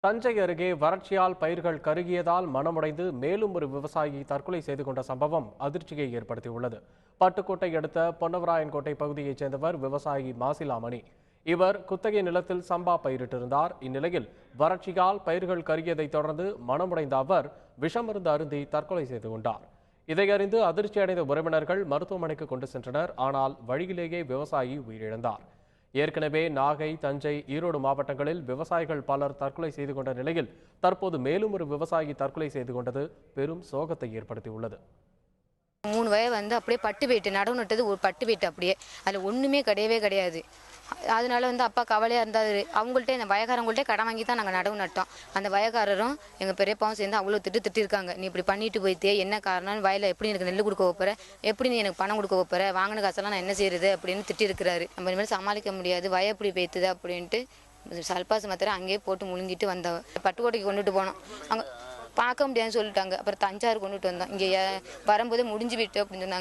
தஞ்சை அருகே வறட்சியால் பயிர்கள் கருகியதால் மனமுடைந்து மேலும் ஒரு விவசாயி தற்கொலை செய்து கொண்ட சம்பவம் அதிர்ச்சியை ஏற்படுத்தியுள்ளது. பட்டுக்கோட்டை அடுத்த பொன்னவராயன்கோட்டை பகுதியைச் சேர்ந்தவர் விவசாயி மாசிலாமணி. இவர் குத்தகை நிலத்தில் சம்பா பயிரிட்டிருந்தார். இந்நிலையில் வறட்சியால் பயிர்கள் கருகியதைத் தொடர்ந்து மனமுடைந்த அவர் விஷமருந்து அருந்தி தற்கொலை செய்து கொண்டார். இதையறிந்து அதிர்ச்சியடைந்த உறவினர்கள் மருத்துவமனைக்கு கொண்டு சென்றனர். ஆனால் வழியிலேயே விவசாயி உயிரிழந்தார். ஏற்கனவே நாகை, தஞ்சை, ஈரோடு மாவட்டங்களில் விவசாயிகள் பலர் தற்கொலை செய்து கொண்ட நிலையில் தற்போது மேலும் ஒரு விவசாயி தற்கொலை செய்து கொண்டது பெரும் சோகத்தை ஏற்படுத்தியுள்ளது. 3 வயது அப்படியே பட்டு போயிட்டு, நடவு நட்டது ஒரு பட்டு போயிட்டு, அப்படியே அதில் ஒன்றுமே கிடையாது. அதனால அப்பா கவலையாக இருந்தார். அவங்கள்ட்ட இந்த வயக்காரங்கள்ட்ட கடன் வாங்கி தான் நாங்கள் நடவு நட்டோம். அந்த வயக்காரரும் எங்கள் பெரியப்பாவும் சேர்ந்து அவ்வளோ திட்டிருக்காங்க. நீ இப்படி பண்ணிட்டு போயிட்டே, என்ன காரணம், வயலில் எப்படி எனக்கு நெல் கொடுக்க வைப்பற, எப்படி நீ எனக்கு பணம் கொடுக்க வைப்பற, வாங்கின காசெல்லாம் நான் என்ன செய்யறது அப்படின்னு திட்டிருக்கிறாரு. நம்ம இனிமேல் சமாளிக்க முடியாது, வய எப்படி பேத்துது அப்படின்ட்டு சல்பாசு மாத்திரம் அங்கேயே போட்டு முழுங்கிட்டு வந்தவ. பட்டுக்கோட்டைக்கு கொண்டுட்டு போனோம். அங்கே பார்க்க முடியாதுன்னு சொல்லிட்டாங்க. அப்புறம் தஞ்சாவூர் கொண்டுட்டு வந்தோம். இங்கே வரும்போது முடிஞ்சு போயிட்டு அப்படின்னு சொன்னாங்க.